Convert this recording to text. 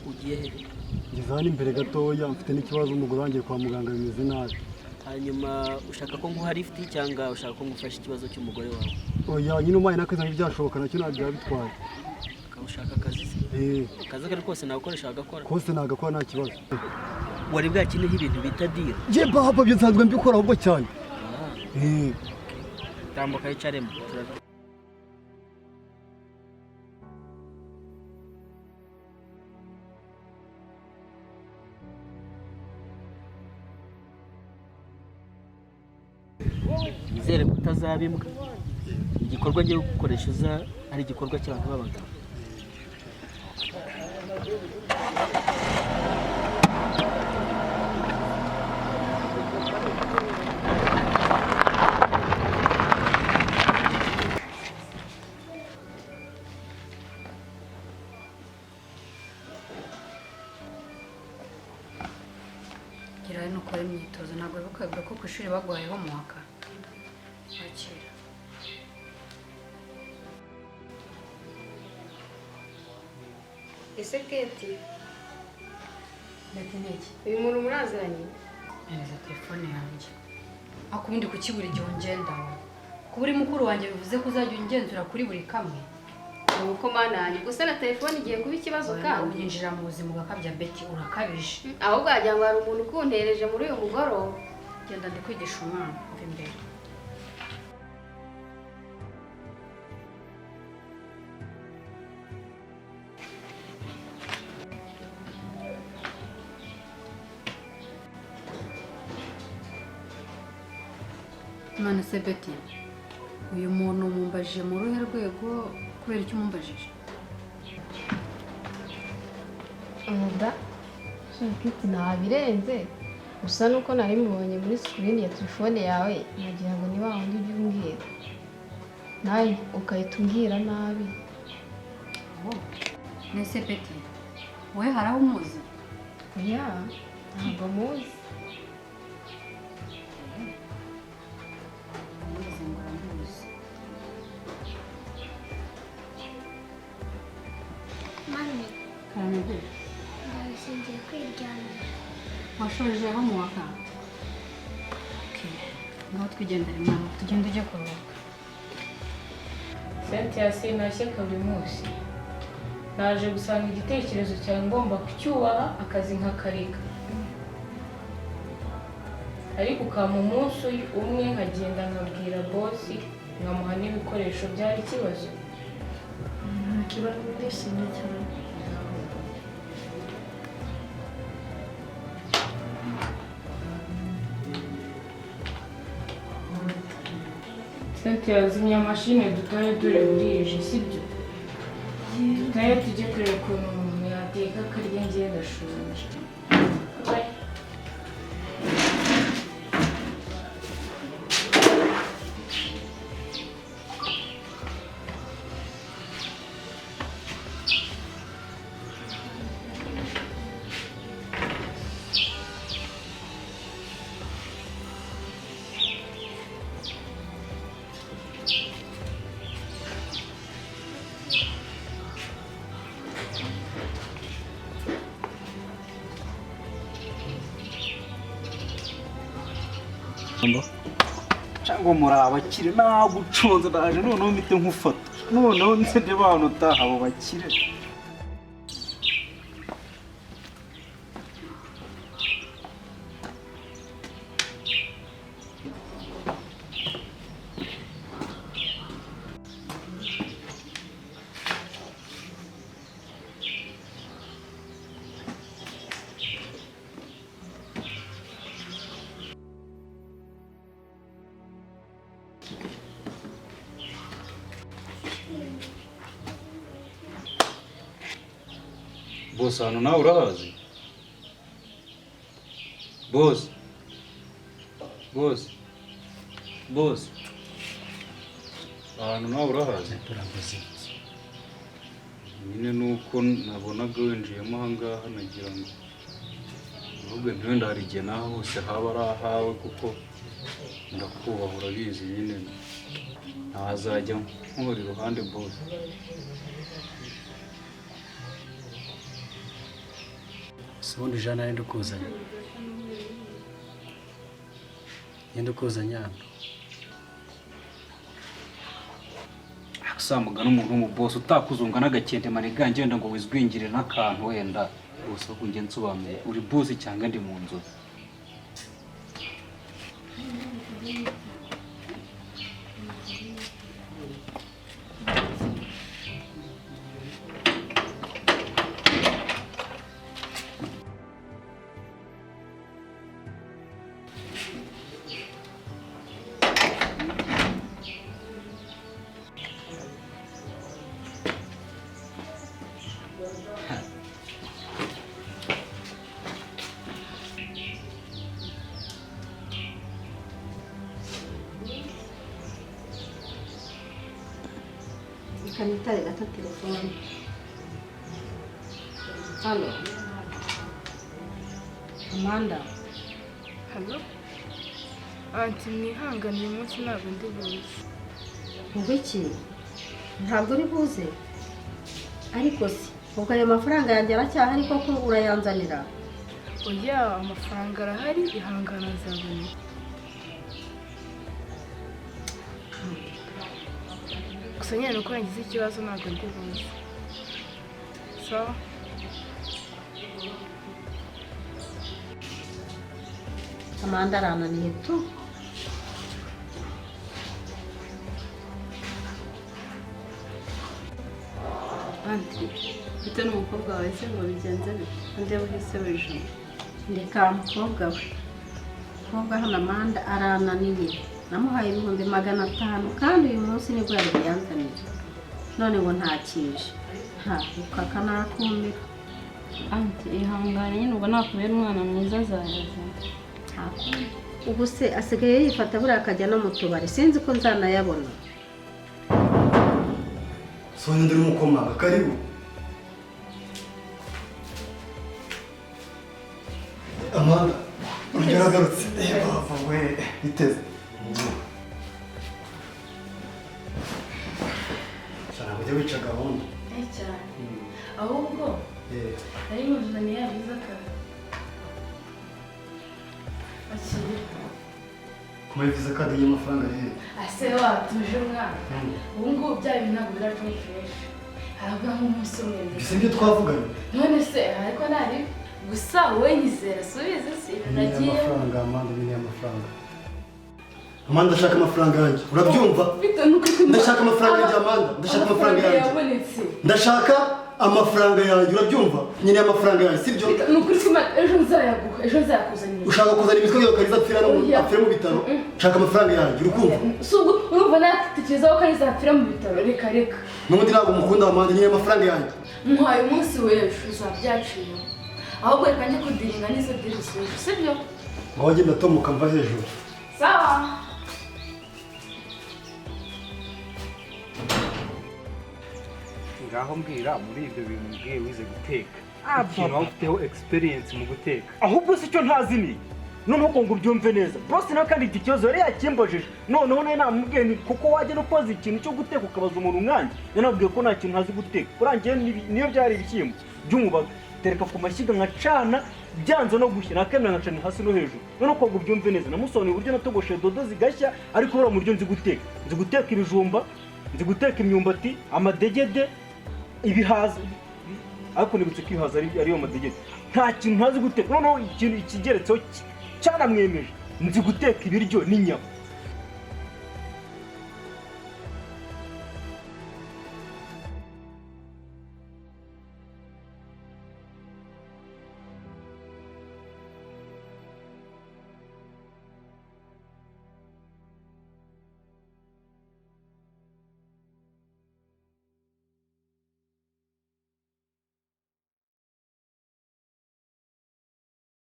ugiye he? Ngeze hano imbere gatoya mfite n'ikibazo umugore wanjye kwa muganga bimeze nabi. Hanyuma ushaka ko nguha lift cyangwa ushaka ko ngufasha ikibazo cy'umugore wawe? Oya nyine umaye n'akazi byashoboka nacyo nabyo bitwaye. Ushaka akazi se? Akazi kari kose nagukoresha agakora? Kose nagakora nta kibazo. Wari bwakineho ibintu bita deal? Je baba byo nsanzwe mbikora ahubwo cyane. Tambuka yicaremo. Nizere ko utazabimbwa. Igikorwa ngiye gukoresha uza ari igikorwa cy'abantu b'abagabo. Gira no kora imyitozo ntabwo bibukaga ko ku ishuri bagwayeho mu waka. Akira. Ese Keti? Ndetse n'iki? Uyu muntu muraziranye? Neza telefone yanjye. Akubundi kuki buri gihe ungendaho? Kuba uri mukuru wanjye bivuze ko uzajya ungenzura kuri buri kamwe. Uko mana yanjye gusa na telefone igiye kuba ikibazo kandi unyinjira mu buzima ugakabya Betty urakabije. Ahubwo wagira ngo hari umuntu ukuntereje muri uyu mugoroba. Genda ndikwigisha umwana uva imbere. None se Betty, uyu muntu mumbajije mu ruhe rwego kubera icyo mumbajije? Umuda shakiti nabirenze gusa nuko nari mubonye muri screen ya telefone yawe nagira ngo ni wa wundi ujye umbwira nawe ukahita umbwira nabi. Nese Betty, wowe hari aho umuzi? Oya ntabwo muzi. Mami, Karabaye, ndasingiye kwiryamira. washojeho mu waka? Ngaho twigendere mwana, tugende ujye kuruhuka. Cynthia sinashye buri munsi. Naje gusanga igitekerezo cyawe ngomba kucyubaha akazi nkakareka. Ariko ukama umunsi umwe nkagenda nkabwira bosi nkamuha n'ibikoresho byari ikibazo. Nta kibazo ndishimye cyane. Cynthia zimya mashine dutahe dore burije sibyo? Dutahe tujye kureba ukuntu umuntu yateka akarya ngiye ndashonje. cyangwa muri abakire naguconze ndaje noneho mpite nkufata noneho nsebye abantu utaha abo bakire. Boss hano nawe urahazi? Boss hano nawe urahazi? Nyine nuko nabonaga winjiyemo ahangaha nagira ngo ahubwo ntiwenda hari igihe naho hose haba ari ahawe kuko ndakubaha urabizi nyine ntazajya nkuri iruhande boss. Sibundi jana nende kuzanya. Nende kuzanya hano. Asamugana umuntu w'umuboss utakuzunga n'agakende maniga ngenda ngo wizwingire n'akantu wenda bose kunge nsobanuye uri boss cyangwa ndi mu nzozi. Kanitare gato telefone. Halo. Amanda. Halo? Anti mwihanganiye umunsi ntabwo ndi buze. Ubwo iki? Ntabwo uri buze. Ariko si, ubwo ayo mafaranga yanjye aracyahari koko urayanzanira? Oya, amafaranga arahari, ihangana nzabona. Gusa nyine nuko nagize ikibazo ntabwo ndi buze. Sawa? Amanda arananiye tu. Anti, bite n'umukobwa wawe se ngo bigenze bite? Ande uhise w'ijoro. Ndeka mukobwa we. Mukobwa hano Amanda arananiye. Namuhaye 500 kandi uyu munsi nibwo yari yanzaniye. None ngo ntakije. Ha, ukaka nakumira. Anti, ihangane nyine ubwo nakubera umwana mwiza azaza. Ubu se asigaye yifata buriya akajya no mu tubari sinzi ko nzanayabona. Sonya ndiri mukomaga karibu. Amanda, urugero agarutse. Bava we, biteze. Sana kujya wica gahunda. Cyane. Ahubwo ari muzanye yabiza kare. Akiri. Kuma yiviza kadi y'amafaranga ye. Ase watuje umwana. Ubu ngubu bya bintu ntabwo biraca fresh. Harabwa nk'umunsi umwe. Bise ibyo twavuganye. None se ariko nari gusa wowe nyizera subize si nagiye. Amafaranga Amanda ni amafaranga. Amanda ndashaka amafaranga yanjye. Urabyumva? Ndashaka amafaranga yanjye Amanda. Ndashaka amafaranga yanjye. Ndashaka amafaranga yanjye. Urabyumva? Nyine amafaranga yanjye sibyo? Nukuri kuma ejo nzayaguha. Ejo nzakuzanira. Ushaka kuzana imitwe yawe kariza apfira mu bitaro. Shaka amafaranga yanjye. Urukumva? Sugu urumva natekerezaho ko azapfira mu bitaro. Reka reka. N'ubundi ntabwo mukunda Amanda nyine amafaranga yanjye. Muhaye umunsi w'ejo uzabyaciye. Ahubwo reka njye kudiringa n'izo dirisi sibyo? Ngo wajye ndatomuka mva hejuru. Sawa. Ngaho mbwira muri ibyo bintu mbwiye wize guteka. Ikintu waba ufiteho experience mu guteka. Ahubwo si cyo ntazi ni. Noneho ngo ubyumve neza. Boss nawe kandi iki kibazo yari yakimbajije. Noneho nawe namubwiye ni kuko wajya no koza ikintu cyo guteka ukabaza umuntu umwanjye. Yanabwiye ko nta kintu ntazi guteka. Kurangiye niyo byari ibishyimbo by'umubaga. Tereka ku mashyiga nkacana byanze no gushyira akemera nkacana hasi no hejuru. Noneho ngo ubyumve neza. Namusobanuriye uburyo natogoshe dodo zigashya ariko ura mu buryo nzi guteka. Nzi guteka ibijumba, nzi guteka imyumbati, amadegede, ibihaza. Ariko nibutse ko ibihaza ariyo madegede. Nta kintu ntazi guteka. Noneho ikintu ikigeretseho cyaramwemeje. Nzi guteka ibiryo n'inyama.